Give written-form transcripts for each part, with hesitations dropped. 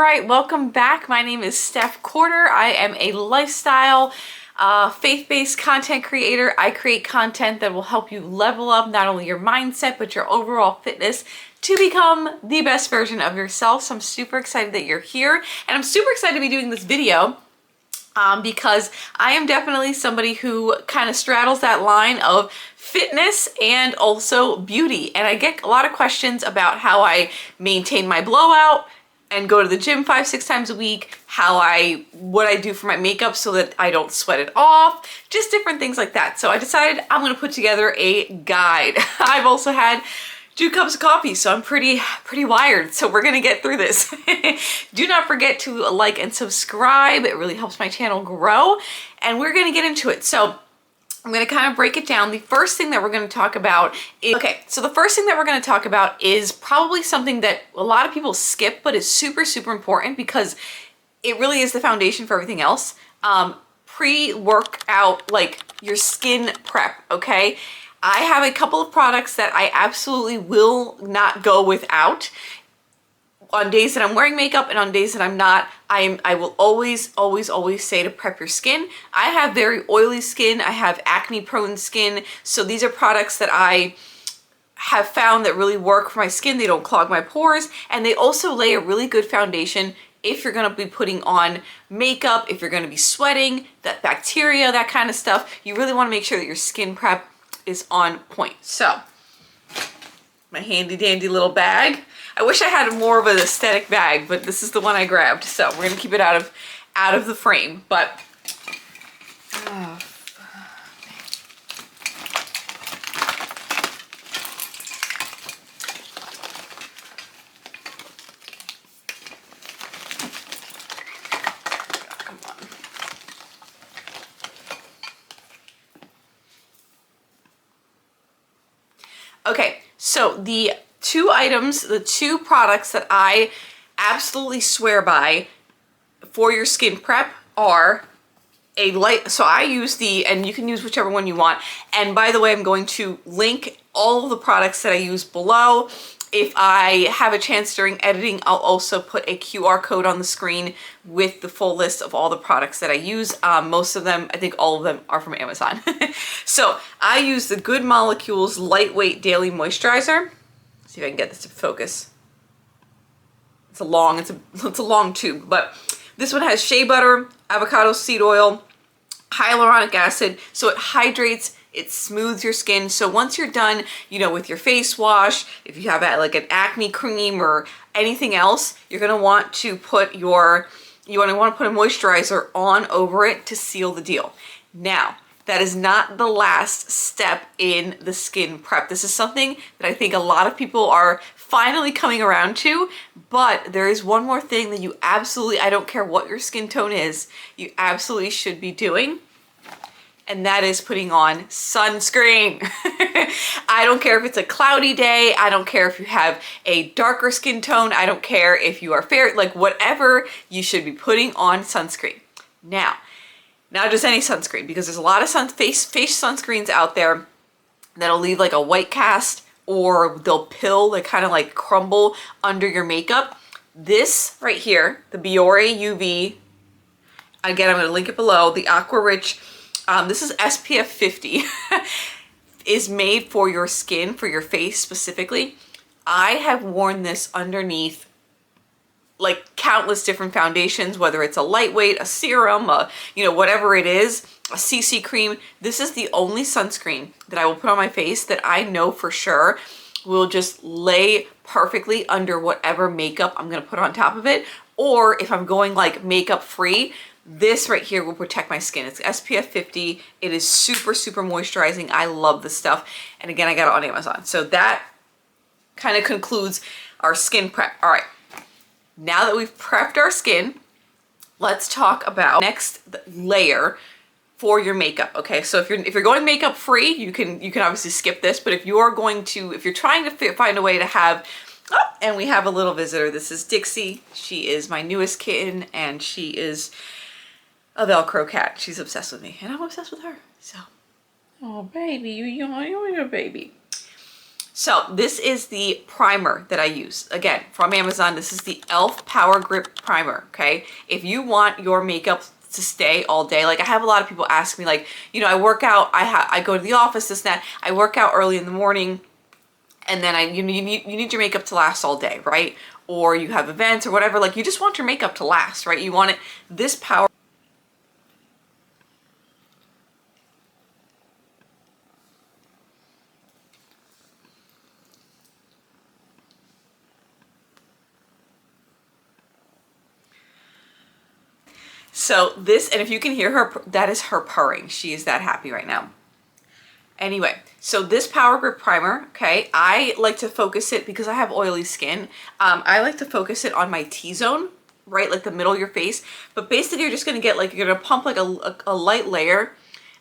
right, welcome back. My name is Steph Corder. I am a lifestyle, faith-based content creator. I create content that will help you level up not only your mindset, but your overall fitness to become the best version of yourself. So I'm super excited that you're here, and I'm super excited to be doing this video because I am definitely somebody who kind of straddles that line of fitness and also beauty. And I get a lot of questions about how I maintain my blowout and go to the gym 5-6 times a week, what I do for my makeup so that I don't sweat it off, just different things like that. So I decided I'm gonna put together a guide. I've also had 2 cups of coffee, so I'm pretty wired. So we're gonna get through this. Do not forget to like and subscribe. It really helps my channel grow, and we're gonna get into it. So I'm gonna kind of break it down. The first thing that we're gonna talk about is, probably something that a lot of people skip, but is super important because it really is the foundation for everything else. Pre-workout, like your skin prep, okay? I have a couple of products that I absolutely will not go without. On days that I'm wearing makeup and on days that I'm not, I will always say to prep your skin. I have very oily skin. I have acne prone skin. So these are products that I have found that really work for my skin. They don't clog my pores, and they also lay a really good foundation if you're gonna be putting on makeup, if you're gonna be sweating, that bacteria, that kind of stuff. You really wanna make sure that your skin prep is on point. So, my handy dandy little bag. I wish I had more of an aesthetic bag, but this is the one I grabbed. So we're gonna keep it out of the frame. But come on. Okay, so the 2 products that I absolutely swear by for your skin prep are a light, so I use and you can use whichever one you want. And by the way, I'm going to link all of the products that I use below. If I have a chance during editing, I'll also put a QR code on the screen with the full list of all the products that I use. Most of them, I think all of them are from Amazon. So I use the Good Molecules Lightweight Daily Moisturizer. See if I can get this to focus. It's a long tube, but this one has shea butter, avocado seed oil, hyaluronic acid, so it hydrates, it smooths your skin. So once you're done, with your face wash, if you have like an acne cream or anything else, you're gonna want to put a moisturizer on over it to seal the deal. Now, that is not the last step in the skin prep. This is something that I think a lot of people are finally coming around to, but there is one more thing that you absolutely, I don't care what your skin tone is, you absolutely should be doing, and that is putting on sunscreen. I don't care if it's a cloudy day, I don't care if you have a darker skin tone, I don't care if you are fair, like whatever, you should be putting on sunscreen. Not just any sunscreen, because there's a lot of face sunscreens out there that'll leave like a white cast, or they'll kind of like crumble under your makeup. This right here, the Biore UV, again, I'm gonna link it below, the Aqua Rich, this is SPF 50, is made for your skin, for your face specifically. I have worn this underneath like countless different foundations, whether it's a lightweight, a serum, whatever it is, a CC cream. This is the only sunscreen that I will put on my face that I know for sure will just lay perfectly under whatever makeup I'm gonna put on top of it. Or if I'm going like makeup free, this right here will protect my skin. It's SPF 50. It is super moisturizing. I love this stuff. And again, I got it on Amazon. So that kind of concludes our skin prep. All right. Now that we've prepped our skin, let's talk about next layer for your makeup. Okay, so if you're going makeup free, you can obviously skip this, but if you're trying to find a way to have, and we have a little visitor. This is Dixie. She is my newest kitten, and she is a Velcro cat. She's obsessed with me, and I'm obsessed with her. So, oh baby, you're a baby. So this is the primer that I use. Again, from Amazon, this is the e.l.f. Power Grip Primer, okay? If you want your makeup to stay all day, like I have a lot of people ask me, like, you know, I work out, I go to the office, this and that, I work out early in the morning, and then you need your makeup to last all day, right? Or you have events or whatever, like you just want your makeup to last, right? You want it, this power. So this, and if you can hear her, that is her purring. She is that happy right now. Anyway, so this Power Grip Primer, okay, I like to focus it because I have oily skin. I like to focus it on my T-zone, right, like the middle of your face. But basically you're just gonna get like, you're gonna pump like a light layer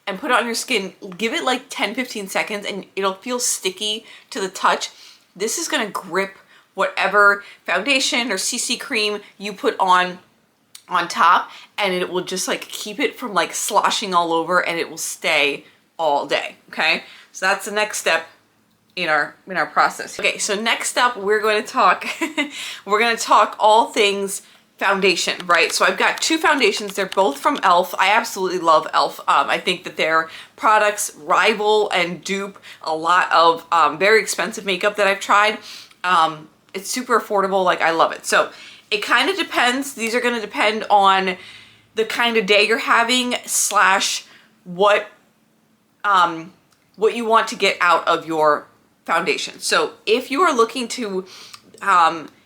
and put it on your skin. Give it like 10-15 seconds and it'll feel sticky to the touch. This is gonna grip whatever foundation or CC cream you put on top, and it will just like keep it from like sloshing all over, and it will stay all day. Okay, so that's the next step in our process. Okay, so next up we're going to talk all things foundation, right? So I've got two foundations. They're both from e.l.f. I absolutely love e.l.f. I think that their products rival and dupe a lot of very expensive makeup that I've tried. It's super affordable. Like, I love it. So it kind of depends. These are going to depend on the kind of day you're having slash what you want to get out of your foundation. So if you are looking to,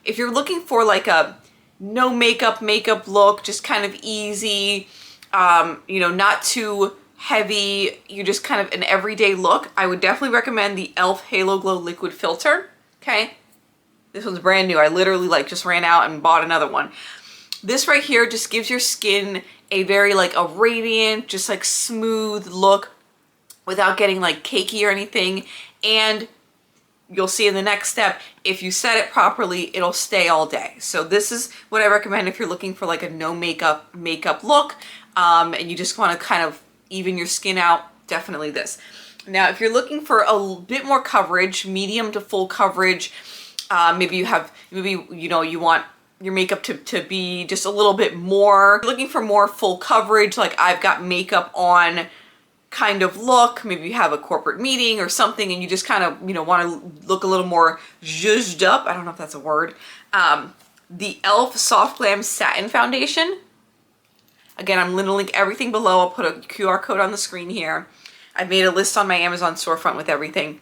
if you're looking for like a no makeup look, just kind of easy, you know, not too heavy, you just kind of an everyday look, I would definitely recommend the e.l.f. Halo Glow Liquid Filter. Okay. This one's brand new. I literally like just ran out and bought another one. This right here just gives your skin a very like a radiant, just like smooth look without getting like cakey or anything. And you'll see in the next step, if you set it properly, it'll stay all day. So this is what I recommend if you're looking for like a no makeup look, and you just want to kind of even your skin out, definitely this. Now, if you're looking for a bit more coverage, medium to full coverage, maybe you know, you want your makeup to be just a little bit more, looking for more full coverage, like I've got makeup on kind of look, maybe you have a corporate meeting or something and you just kind of, you know, want to look a little more zhuzhed up. I don't know if that's a word. The e.l.f. Soft Glam Satin Foundation. Again, I'm going to link everything below. I'll put a QR code on the screen here. I've made a list on my Amazon storefront with everything.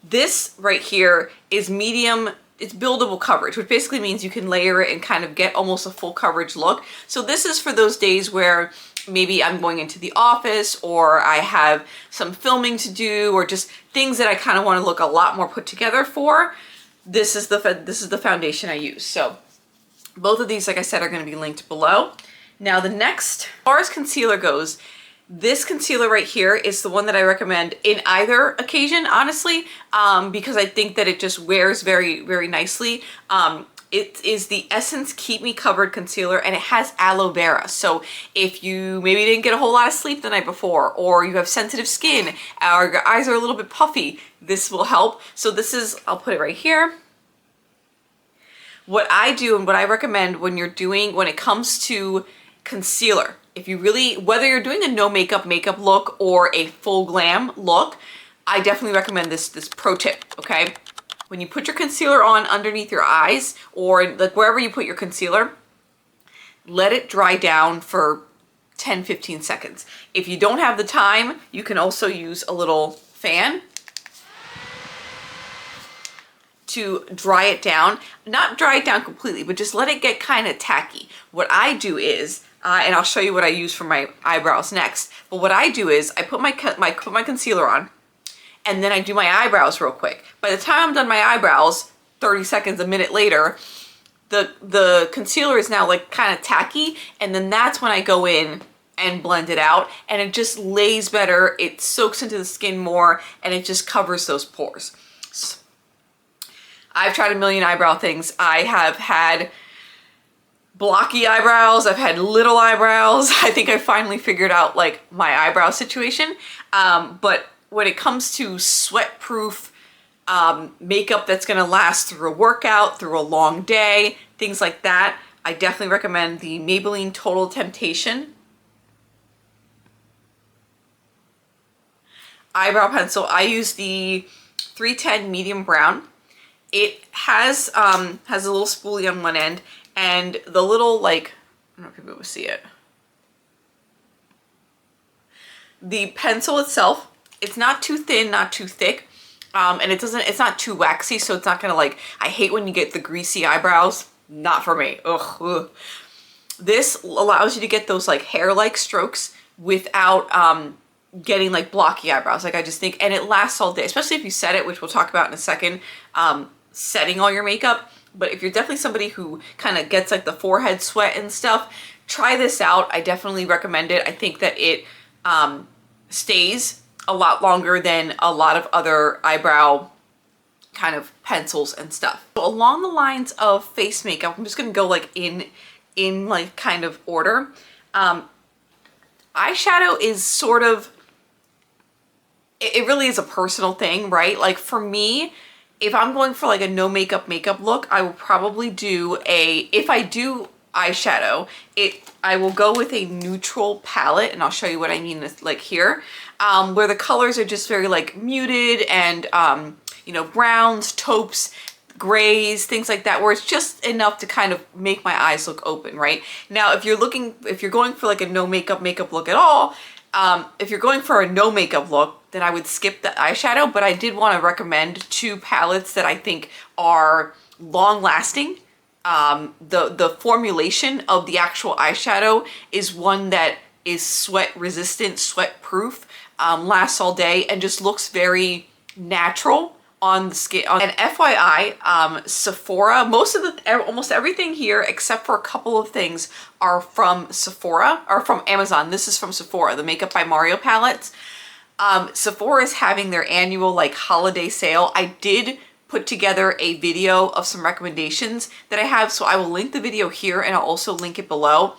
This right here is medium, it's buildable coverage, which basically means you can layer it and kind of get almost a full coverage look. So this is for those days where maybe I'm going into the office or I have some filming to do or just things that I kind of want to look a lot more put together for. This is the foundation I use. So both of these, like I said, are going to be linked below. Now the next, as far as concealer goes, this concealer right here is the one that I recommend in either occasion, honestly, because I think that it just wears very, very nicely. It is the Essence Keep Me Covered Concealer, and it has aloe vera. So if you maybe didn't get a whole lot of sleep the night before, or you have sensitive skin, or your eyes are a little bit puffy, this will help. So this is, I'll put it right here. What I do and what I recommend when it comes to concealer, if you really, whether you're doing a no makeup look or a full glam look, I definitely recommend this pro tip, okay? When you put your concealer on underneath your eyes or like wherever you put your concealer, let it dry down for 10-15 seconds. If you don't have the time, you can also use a little fan to dry it down. Not dry it down completely, but just let it get kind of tacky. What I do is, and I'll show you what I use for my eyebrows next, but what I do is I put my concealer on, and then I do my eyebrows real quick. By the time I'm done my eyebrows, 30 seconds, a minute later, the concealer is now like kind of tacky, and then that's when I go in and blend it out, and it just lays better, it soaks into the skin more, and it just covers those pores. So, I've tried a million eyebrow things. I have had blocky eyebrows, I've had little eyebrows. I think I finally figured out like my eyebrow situation. But when it comes to sweat-proof makeup that's gonna last through a workout, through a long day, things like that, I definitely recommend the Maybelline Total Temptation eyebrow pencil. I use the 310 medium brown. It has a little spoolie on one end, and the little, like, I don't know if people will see it. The pencil itself, it's not too thin, not too thick, and it's not too waxy, so it's not gonna, like, I hate when you get the greasy eyebrows. Not for me. Ugh. This allows you to get those like hair-like strokes without getting like blocky eyebrows. Like I just think, and it lasts all day, especially if you set it, which we'll talk about in a second, setting all your makeup. But if you're definitely somebody who kind of gets like the forehead sweat and stuff, try this out. I definitely recommend it. I think that it stays a lot longer than a lot of other eyebrow kind of pencils and stuff. So along the lines of face makeup, I'm just gonna go like in like kind of order. Eyeshadow is sort of, it really is a personal thing, right? Like for me, if I'm going for like a no makeup look, I will probably do if I do eyeshadow, I will go with a neutral palette, and I'll show you what I mean like here, where the colors are just very like muted and you know, browns, taupes, grays, things like that, where it's just enough to kind of make my eyes look open, right? Now, if you're going for like a no makeup look at all, if you're going for a no makeup look, then I would skip the eyeshadow, but I did want to recommend two palettes that I think are long lasting. The formulation of the actual eyeshadow is one that is sweat resistant, sweat proof, lasts all day, and just looks very natural on the skin. And FYI, Sephora, almost everything here except for a couple of things are from Sephora, or from Amazon. This is from Sephora, the Makeup by Mario palettes. Sephora is having their annual like holiday sale. I did put together a video of some recommendations that I have, so I will link the video here and I'll also link it below.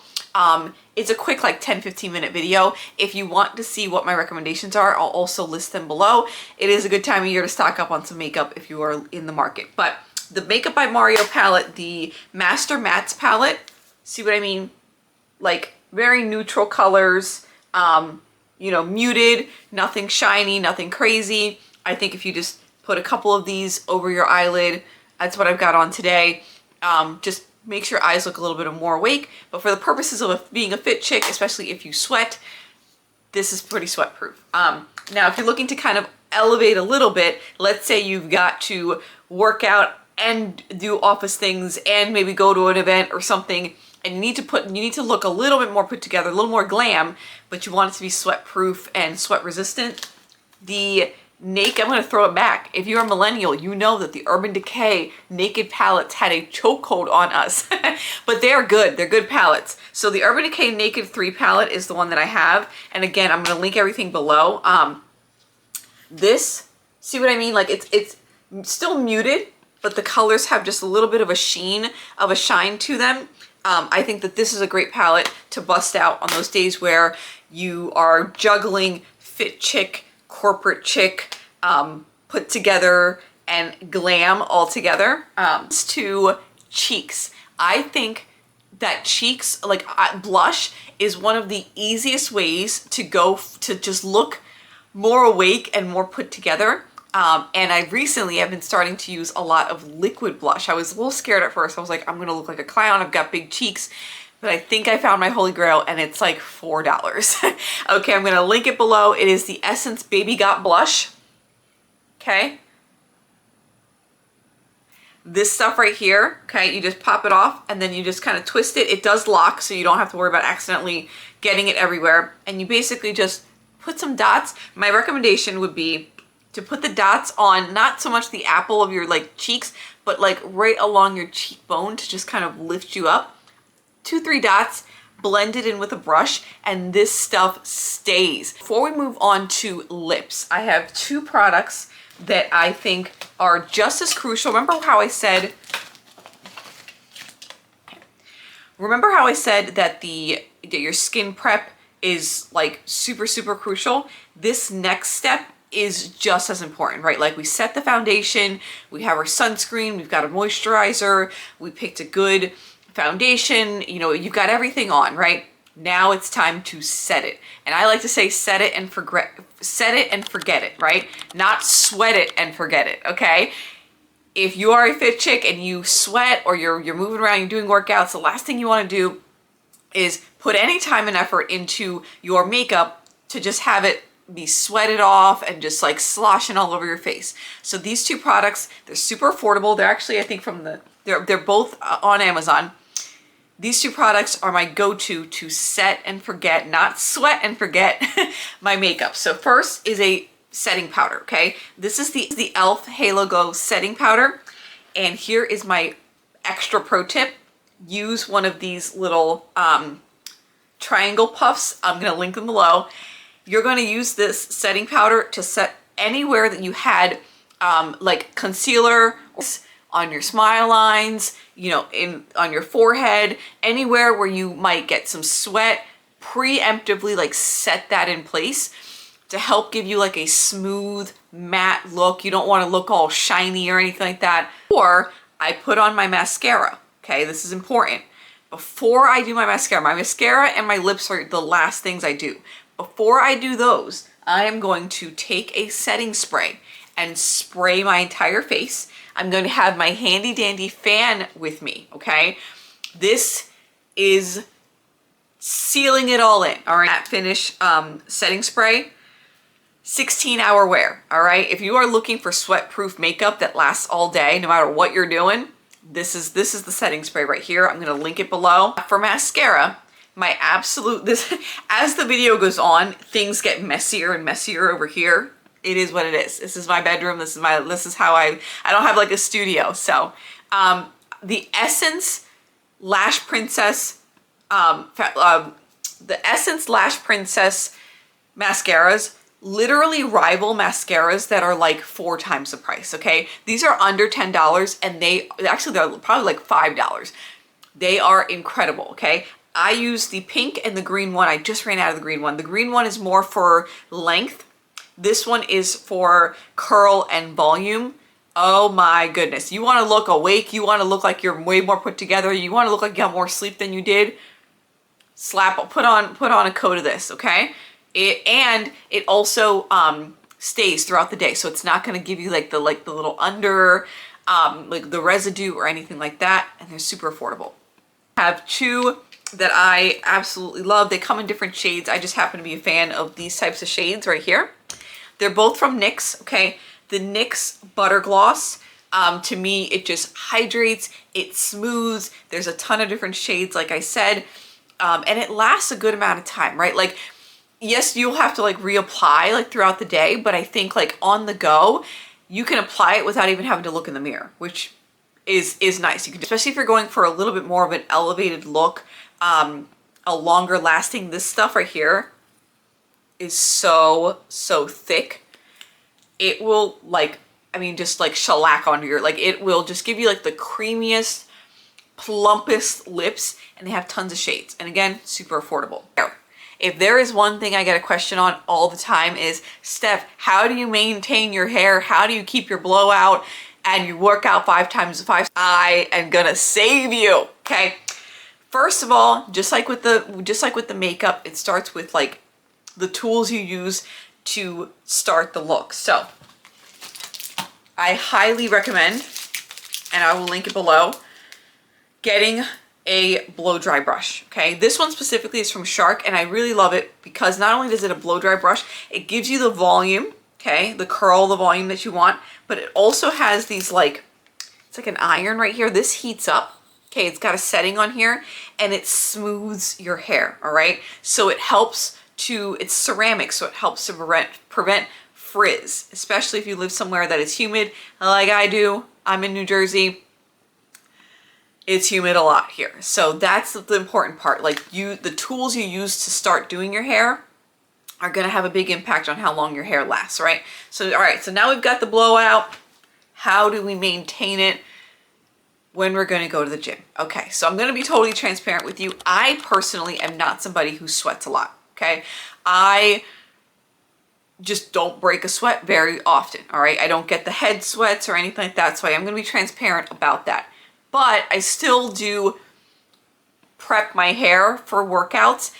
It's a quick like 10-15 minute video. If you want to see what my recommendations are, I'll also list them below. It is a good time of year to stock up on some makeup if you are in the market. But the Makeup by Mario palette, the Master Mattes palette, see what I mean? Like very neutral colors, you know, muted, nothing shiny, nothing crazy. I think if you just put a couple of these over your eyelid, that's what I've got on today. Just makes your eyes look a little bit more awake, but for the purposes of being a fit chick, especially if you sweat, this is pretty sweat proof. Now, if you're looking to kind of elevate a little bit, let's say you've got to work out and do office things and maybe go to an event or something, and you need to look a little bit more put together, a little more glam, but you want it to be sweat proof and sweat resistant. The Naked, I'm going to throw it back. If you're a millennial, you know that the Urban Decay Naked palettes had a chokehold on us, but they're good. They're good palettes. So the Urban Decay Naked 3 palette is the one that I have. And again, I'm going to link everything below. This, see what I mean? Like it's still muted, but the colors have just a little bit of a shine to them. I think that this is a great palette to bust out on those days where you are juggling fit chick, corporate chick, put together, and glam all together. To cheeks. I think that cheeks, like blush, is one of the easiest ways to go to just look more awake and more put together. And I recently have been starting to use a lot of liquid blush. I was a little scared at first. I was like, I'm gonna look like a clown. I've got big cheeks. But I think I found my holy grail, and it's like $4. Okay, I'm gonna link it below. It is the Essence Baby Got Blush. Okay. This stuff right here, okay, you just pop it off and then you just kind of twist it. It does lock, so you don't have to worry about accidentally getting it everywhere. And you basically just put some dots. My recommendation would be to put the dots on not so much the apple of your like cheeks, but like right along your cheekbone to just kind of lift you up. 2-3 dots, blend it in with a brush, and this stuff stays. Before we move on to lips, I have 2 products that I think are just as crucial. Remember how I said that your skin prep is like super, super crucial? This next step is just as important, right? Like we set the foundation, we have our sunscreen, we've got a moisturizer, we picked a good foundation, you know, you've got everything on, right? Now it's time to set it. And I like to say set it and forget it, right? Not sweat it and forget it, okay? If you are a fit chick and you sweat or you're moving around, you're doing workouts, the last thing you want to do is put any time and effort into your makeup to just have it be sweated off and just like sloshing all over your face. So these two products, they're super affordable. They're actually, I think they're both on Amazon. These two products are my go-to to set and forget, not sweat and forget my makeup. So first is a setting powder, okay? This is the e.l.f. Halo Glow setting powder. And here is my extra pro tip. Use one of these little triangle puffs. I'm gonna link them below. You're gonna use this setting powder to set anywhere that you had like concealer on your smile lines, you know, on your forehead, anywhere where you might get some sweat, preemptively like set that in place to help give you like a smooth matte look. You don't want to look all shiny or anything like that. Or I put on my mascara, okay? This is important. Before I do my mascara and my lips are the last things I do. Before I do those, I am going to take a setting spray and spray my entire face. I'm going to have my handy dandy fan with me, okay? This is sealing it all in, all right? Matte finish setting spray, 16-hour wear, all right? If you are looking for sweat-proof makeup that lasts all day, no matter what you're doing, this is the setting spray right here. I'm gonna link it below. For mascara, my absolute, as the video goes on, things get messier and messier over here. It is what it is. This is my bedroom. This is how I don't have like a studio. So the Essence Lash Princess, the Essence Lash Princess mascaras literally rival mascaras that are like 4 times the price, okay? These are under $10 and they're probably like $5. They are incredible, okay? I use the pink and the green one. I just ran out of the green one. The green one is more for length. This one is for curl and volume. Oh my goodness. You want to look awake. You want to look like you're way more put together. You want to look like you got more sleep than you did. Put on a coat of this, okay? It also stays throughout the day. So it's not going to give you like the little under, like the residue or anything like that. And they're super affordable. I have 2 that I absolutely love. They come in different shades. I just happen to be a fan of these types of shades right here. They're both from NYX, okay? The NYX Butter Gloss, to me, it just hydrates, it smooths. There's a ton of different shades, like I said, and it lasts a good amount of time, right? Like, yes, you'll have to like reapply like throughout the day, but I think like on the go, you can apply it without even having to look in the mirror, which is nice. You can, especially if you're going for a little bit more of an elevated look, a longer lasting. This stuff right here is so thick. It will like, I mean, just like shellac onto your, like it will just give you like the creamiest, plumpest lips, and they have tons of shades. And again, super affordable. If there is one thing I get a question on all the time is, Steph, how do you maintain your hair? How do you keep your blowout and you work out 5 times 5? I am gonna save you, okay? First of all, just like with the makeup, it starts with like the tools you use to start the look. So I highly recommend, and I will link it below, getting a blow dry brush, okay? This one specifically is from Shark, and I really love it because not only does it a blow dry brush, it gives you the volume, okay? The curl, the volume that you want, but it also has these like, it's like an iron right here. This heats up, okay? It's got a setting on here and it smooths your hair, all right? So it helps to, it's ceramic, so it helps to prevent frizz, especially if you live somewhere that is humid like I do. I'm in New Jersey. It's humid a lot here. So that's the important part. Like the tools you use to start doing your hair are gonna have a big impact on how long your hair lasts, right? So, all right, so now we've got the blowout. How do we maintain it when we're gonna go to the gym? Okay, so I'm gonna be totally transparent with you. I personally am not somebody who sweats a lot, okay? I just don't break a sweat very often, all right? I don't get the head sweats or anything like that, so I am gonna be transparent about that. But I still do prep my hair for workouts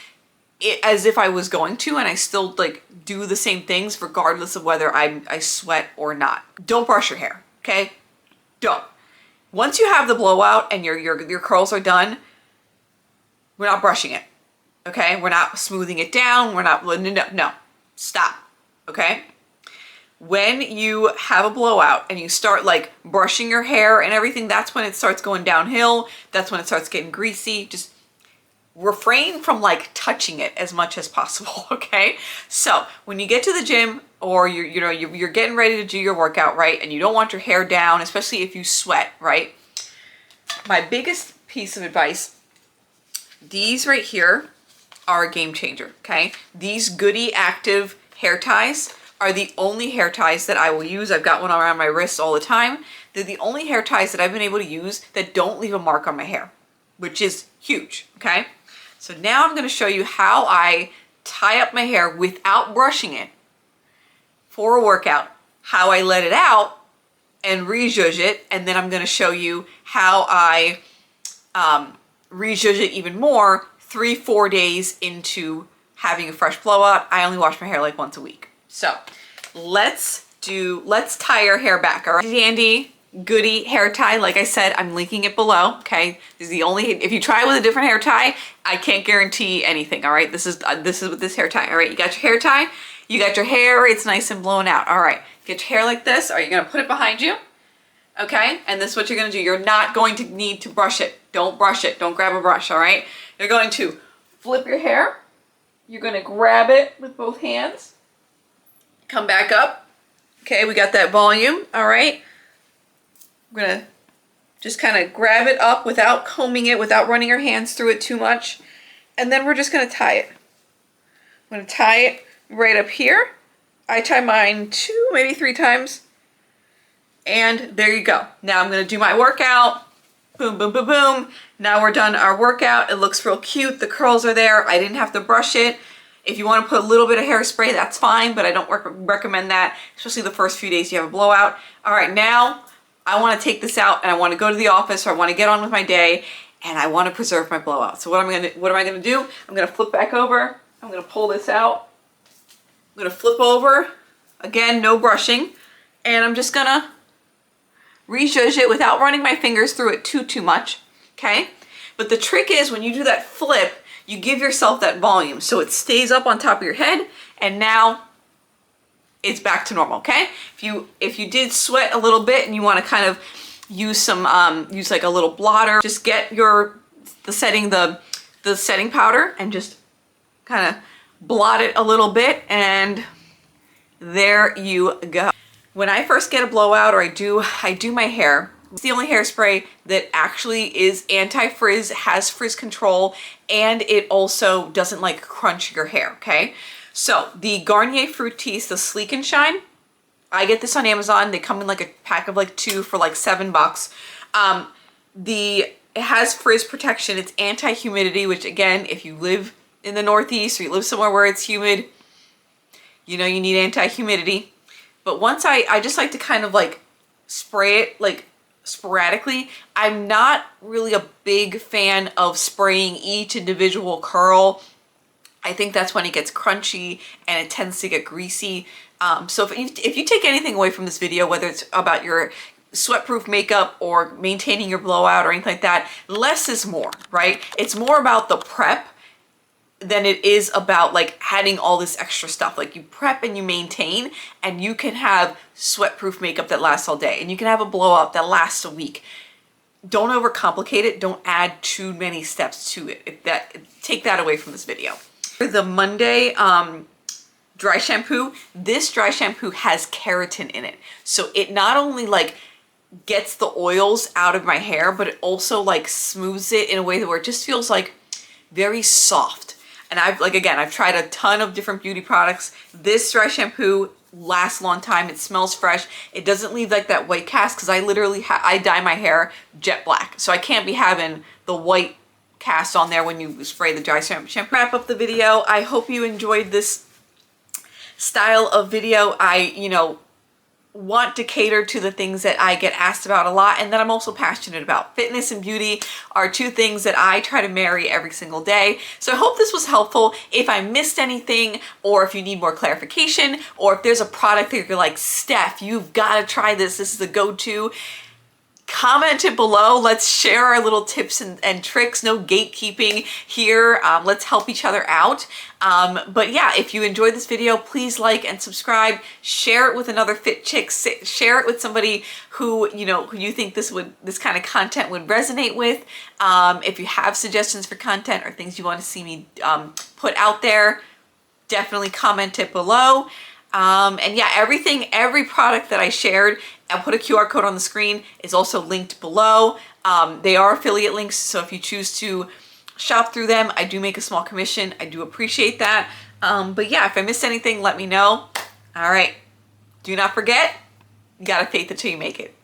as if I was going to, and I still like do the same things regardless of whether I sweat or not. Don't brush your hair, okay? Don't. Once you have the blowout and your curls are done, we're not brushing it, okay? We're not smoothing it down. We're not, no, stop, okay? When you have a blowout and you start like brushing your hair and everything, that's when it starts going downhill. That's when it starts getting greasy. Just refrain from like touching it as much as possible, okay? So when you get to the gym or you're getting ready to do your workout, right? And you don't want your hair down, especially if you sweat, right? My biggest piece of advice, these right here are a game changer, okay? These Goody Active hair ties are the only hair ties that I will use. I've got one around my wrist all the time. They're the only hair ties that I've been able to use that don't leave a mark on my hair, which is huge, okay? So now I'm gonna show you how I tie up my hair without brushing it for a workout, how I let it out and re-zhuzh it, and then I'm gonna show you how I re-zhuzh it even more 3-4 days into having a fresh blowout. I only wash my hair like once a week. So let's tie our hair back, all right? Dandy Goody hair tie, like I said, I'm linking it below, okay? This is the only, if you try with a different hair tie, I can't guarantee anything, all right? This is with this hair tie, all right? You got your hair tie, you got your hair, it's nice and blown out, all right? Get your hair like this, or you're gonna put it behind you, okay? And this is what you're gonna do. You're not going to need to brush it. Don't brush it, don't grab a brush, all right? You're going to flip your hair, you're gonna grab it with both hands, come back up, okay? We got that volume, all right? We're gonna just kind of grab it up without combing it, without running our hands through it too much. And then we're just gonna tie it. I'm gonna tie it right up here. I tie mine 2, maybe 3 times. And there you go. Now I'm gonna do my workout. Boom, boom, boom, boom. Now we're done our workout. It looks real cute. The curls are there. I didn't have to brush it. If you want to put a little bit of hairspray, that's fine, but I don't recommend that, especially the first few days you have a blowout. All right, now I want to take this out and I want to go to the office, or I want to get on with my day and I want to preserve my blowout. So what am I going to do? I'm going to flip back over. I'm going to pull this out. I'm going to flip over. Again, no brushing. And I'm just going to re-zhuzh it without running my fingers through it too much, okay? But the trick is when you do that flip, you give yourself that volume so it stays up on top of your head, and now it's back to normal, okay? If you did sweat a little bit and you want to kind of use some use like a little blotter, just get the setting powder and just kind of blot it a little bit, and there you go. When I first get a blowout, or I do my hair, it's the only hairspray that actually is anti-frizz, has frizz control, and it also doesn't like crunch your hair, okay? So the Garnier Fructis, the Sleek and Shine, I get this on Amazon. They come in like a pack of like 2 for like $7. It has frizz protection. It's anti-humidity, which again, if you live in the Northeast or you live somewhere where it's humid, you know you need anti-humidity. But once I just like to kind of like spray it like sporadically. I'm not really a big fan of spraying each individual curl. I think that's when it gets crunchy and it tends to get greasy. So if you take anything away from this video, whether it's about your sweat-proof makeup or maintaining your blowout or anything like that, less is more, right? It's more about the prep than it is about like adding all this extra stuff. Like you prep and you maintain, and you can have sweat-proof makeup that lasts all day, and you can have a blowout that lasts a week. Don't overcomplicate it. Don't add too many steps to it. Take that away from this video. For the Monday dry shampoo, this dry shampoo has keratin in it. So it not only like gets the oils out of my hair, but it also like smooths it in a way where it just feels like very soft. And I've tried a ton of different beauty products. This dry shampoo lasts a long time. It smells fresh. It doesn't leave like that white cast, because I literally I dye my hair jet black. So I can't be having the white cast on there when you spray the dry shampoo. Wrap up the video. I hope you enjoyed this style of video. I, want to cater to the things that I get asked about a lot and that I'm also passionate about. Fitness and beauty are two things that I try to marry every single day. So I hope this was helpful. If I missed anything, or if you need more clarification, or if there's a product that you're like, Steph, you've got to try this, this is the go-to, comment it below. Let's share our little tips and tricks. No gatekeeping here. Let's help each other out. But yeah, if you enjoyed this video, please like and subscribe. Share it with another fit chick. Share it with somebody who who you think this kind of content would resonate with. If you have suggestions for content or things you want to see me put out there, definitely comment it below. And yeah, every product that I shared, I'll put a QR code on the screen, is also linked below. They are affiliate links, so if you choose to shop through them, I do make a small commission. I do appreciate that. But yeah, if I missed anything, let me know. All right, do not forget, you gotta faith it till you make it.